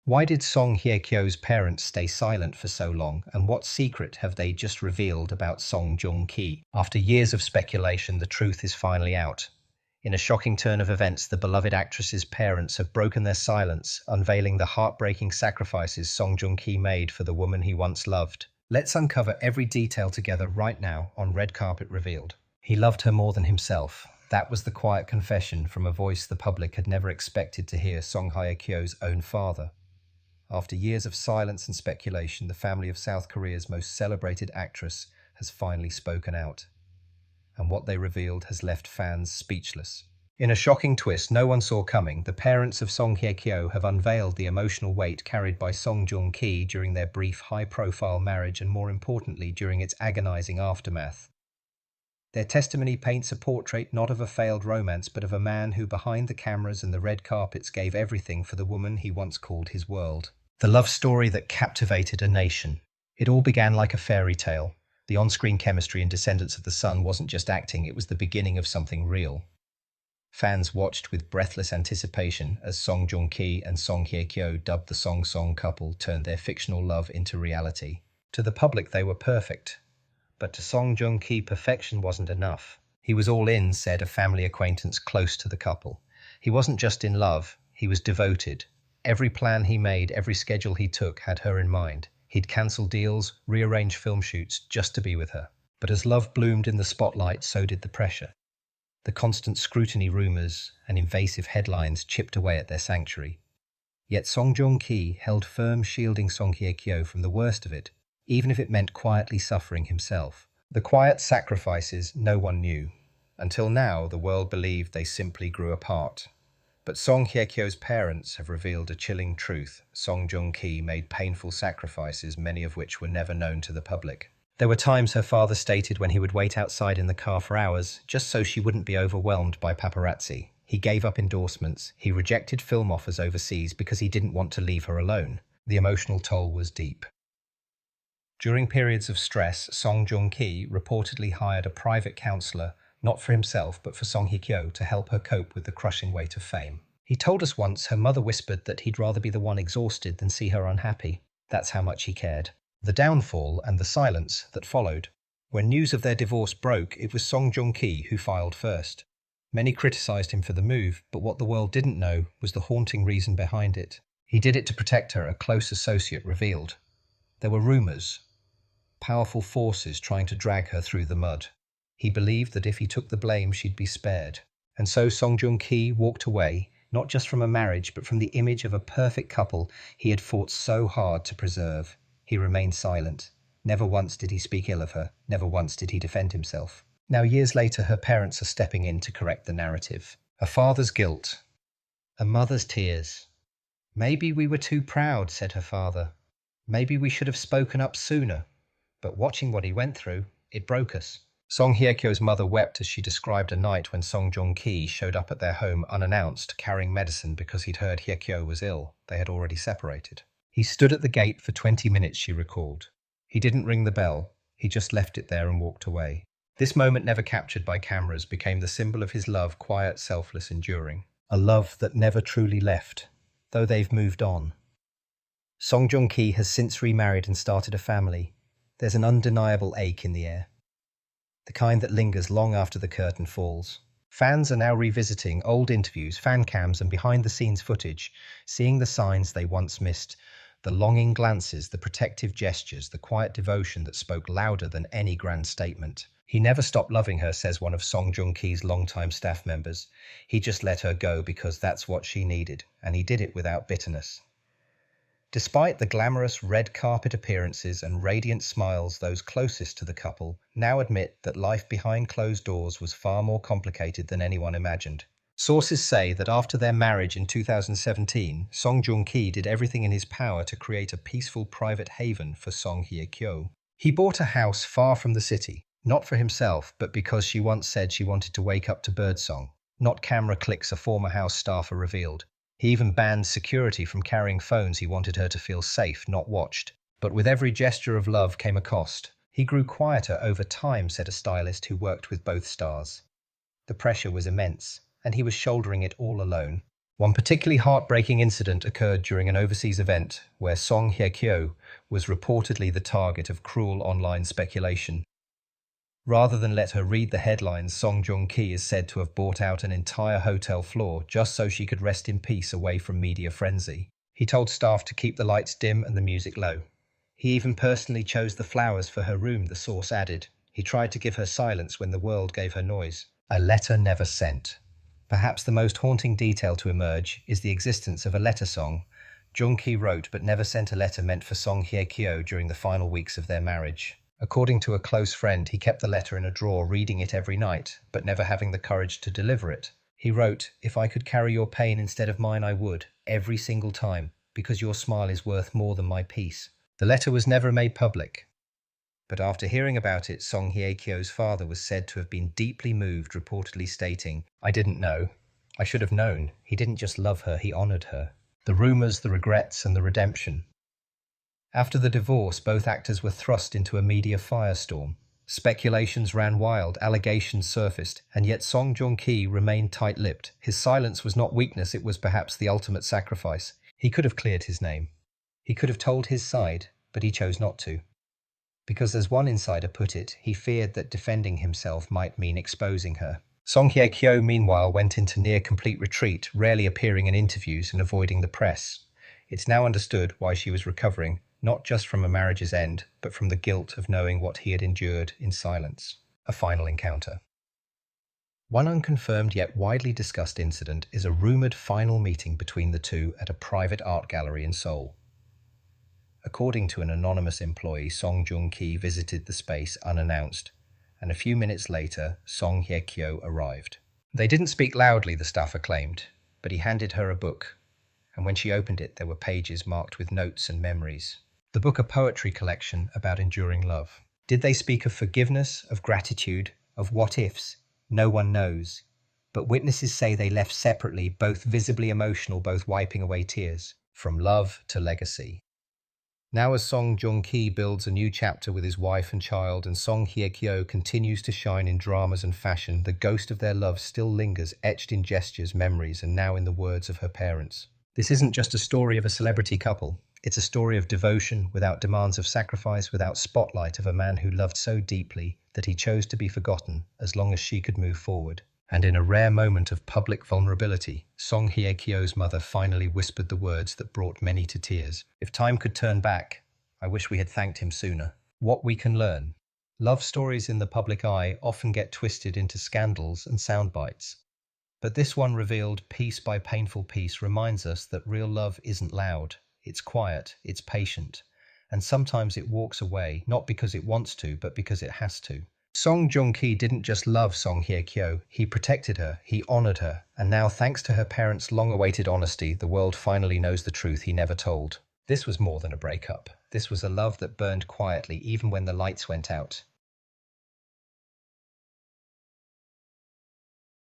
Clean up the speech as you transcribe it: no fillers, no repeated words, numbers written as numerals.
Why did Song Hye Kyo's parents stay silent for so long, and what secret have they just revealed about Song Joong Ki? After years of speculation, the truth is finally out. In a shocking turn of events, the beloved actress's parents have broken their silence, unveiling the heartbreaking sacrifices Song Joong Ki made for the woman he once loved. Let's uncover every detail together right now on Red Carpet Revealed. He loved her more than himself. That was the quiet confession from a voice the public had never expected to hear, Song Hye Kyo's own father. After years of silence and speculation, the family of South Korea's most celebrated actress has finally spoken out. And what they revealed has left fans speechless. In a shocking twist no one saw coming, the parents of Song Hye Kyo have unveiled the emotional weight carried by Song Joong Ki during their brief, high-profile marriage and, more importantly, during its agonizing aftermath. Their testimony paints a portrait not of a failed romance, but of a man who, behind the cameras and the red carpets, gave everything for the woman he once called his world. The love story that captivated a nation. It all began like a fairy tale. The on-screen chemistry in Descendants of the Sun wasn't just acting, it was the beginning of something real. Fans watched with breathless anticipation as Song Joong Ki and Song Hye Kyo, dubbed the Song Song couple, turned their fictional love into reality. To the public they were perfect. But to Song Joong Ki, perfection wasn't enough. He was all in, said a family acquaintance close to the couple. He wasn't just in love, he was devoted. Every plan he made, every schedule he took had her in mind. He'd cancel deals, rearrange film shoots just to be with her. But as love bloomed in the spotlight, so did the pressure. The constant scrutiny, rumors, and invasive headlines chipped away at their sanctuary. Yet Song Joong Ki held firm, shielding Song Hye Kyo from the worst of it, even if it meant quietly suffering himself. The quiet sacrifices no one knew. Until now, the world believed they simply grew apart. But Song Hye Kyo's parents have revealed a chilling truth. Song Joong Ki made painful sacrifices, many of which were never known to the public. There were times, her father stated, when he would wait outside in the car for hours, just so she wouldn't be overwhelmed by paparazzi. He gave up endorsements. He rejected film offers overseas because he didn't want to leave her alone. The emotional toll was deep. During periods of stress, Song Joong Ki reportedly hired a private counselor, not for himself but for Song Hye Kyo, to help her cope with the crushing weight of fame. He told us once her mother whispered that he'd rather be the one exhausted than see her unhappy. That's how much he cared. The downfall and the silence that followed. When news of their divorce broke, it was Song Joong Ki who filed first. Many criticized him for the move, but what the world didn't know was the haunting reason behind it. He did it to protect her, a close associate revealed. There were rumors, powerful forces trying to drag her through the mud. He believed that if he took the blame, she'd be spared. And so Song Joong Ki walked away, not just from a marriage, but from the image of a perfect couple he had fought so hard to preserve. He remained silent. Never once did he speak ill of her. Never once did he defend himself. Now, years later, her parents are stepping in to correct the narrative. A father's guilt. A mother's tears. Maybe we were too proud, said her father. Maybe we should have spoken up sooner. But watching what he went through, it broke us. Song Hye Kyo's mother wept as she described a night when Song Joong Ki showed up at their home unannounced, carrying medicine because he'd heard Hye Kyo was ill. They had already separated. He stood at the gate for 20 minutes, she recalled. He didn't ring the bell. He just left it there and walked away. This moment, never captured by cameras, became the symbol of his love, quiet, selfless, enduring. A love that never truly left, though they've moved on. Song Joong Ki has since remarried and started a family. There's an undeniable ache in the air. The kind that lingers long after the curtain falls. Fans are now revisiting old interviews, fan cams, and behind-the-scenes footage, seeing the signs they once missed, the longing glances, the protective gestures, the quiet devotion that spoke louder than any grand statement. He never stopped loving her, says one of Song Joong Ki's longtime staff members. He just let her go because that's what she needed, and he did it without bitterness. Despite the glamorous red carpet appearances and radiant smiles, those closest to the couple now admit that life behind closed doors was far more complicated than anyone imagined. Sources say that after their marriage in 2017, Song Joong Ki did everything in his power to create a peaceful private haven for Song Hye Kyo. He bought a house far from the city, not for himself, but because she once said she wanted to wake up to birdsong. Not camera clicks, a former house staffer revealed. He even banned security from carrying phones. He wanted her to feel safe, not watched. But with every gesture of love came a cost. He grew quieter over time, said a stylist who worked with both stars. The pressure was immense, and he was shouldering it all alone. One particularly heartbreaking incident occurred during an overseas event where Hye Kyo was reportedly the target of cruel online speculation. Rather than let her read the headlines, Joong is said to have bought out an entire hotel floor just so she could rest in peace away from media frenzy. He told staff to keep the lights dim and the music low. He even personally chose the flowers for her room, the source added. He tried to give her silence when the world gave her noise. A letter never sent. Perhaps the most haunting detail to emerge is the existence of a letter song Joong wrote but never sent a letter meant for Hye Kyo during the final weeks of their marriage. According to a close friend, he kept the letter in a drawer, reading it every night, but never having the courage to deliver it. He wrote, "If I could carry your pain instead of mine, I would, every single time, because your smile is worth more than my peace." The letter was never made public. But after hearing about it, Hye Kyo's father was said to have been deeply moved, reportedly stating, "I didn't know. I should have known. He didn't just love her, he honored her." The rumors, the regrets, and the redemption. After the divorce, both actors were thrust into a media firestorm. Speculations ran wild, allegations surfaced, and yet Joong remained tight-lipped. His silence was not weakness, it was perhaps the ultimate sacrifice. He could have cleared his name. He could have told his side, but he chose not to. Because as one insider put it, he feared that defending himself might mean exposing her. Hye Kyo, meanwhile, went into near-complete retreat, rarely appearing in interviews and avoiding the press. It's now understood why she was recovering, not just from a marriage's end, but from the guilt of knowing what he had endured in silence. A final encounter. One unconfirmed yet widely discussed incident is a rumoured final meeting between the two at a private art gallery in Seoul. According to an anonymous employee, Joong visited the space unannounced, and a few minutes later, Hye Kyo arrived. They didn't speak loudly, the staffer claimed, but he handed her a book, and when she opened it, there were pages marked with notes and memories. The book, a poetry collection about enduring love. Did they speak of forgiveness, of gratitude, of what-ifs? No one knows. But witnesses say they left separately, both visibly emotional, both wiping away tears. From love to legacy. Now as Joong builds a new chapter with his wife and child, and Hye Kyo continues to shine in dramas and fashion, the ghost of their love still lingers, etched in gestures, memories, and now in the words of her parents. This isn't just a story of a celebrity couple. It's a story of devotion, without demands of sacrifice, without spotlight, of a man who loved so deeply that he chose to be forgotten as long as she could move forward. And in a rare moment of public vulnerability, Hye Kyo's mother finally whispered the words that brought many to tears. "If time could turn back, I wish we had thanked him sooner." What we can learn. Love stories in the public eye often get twisted into scandals and sound bites. But this one, revealed piece by painful piece, reminds us that real love isn't loud. It's quiet, it's patient, and sometimes it walks away, not because it wants to, but because it has to. Joong didn't just love Hye Kyo, he protected her, he honored her, and now, thanks to her parents' long-awaited honesty, the world finally knows the truth he never told. This was more than a breakup. This was a love that burned quietly even when the lights went out.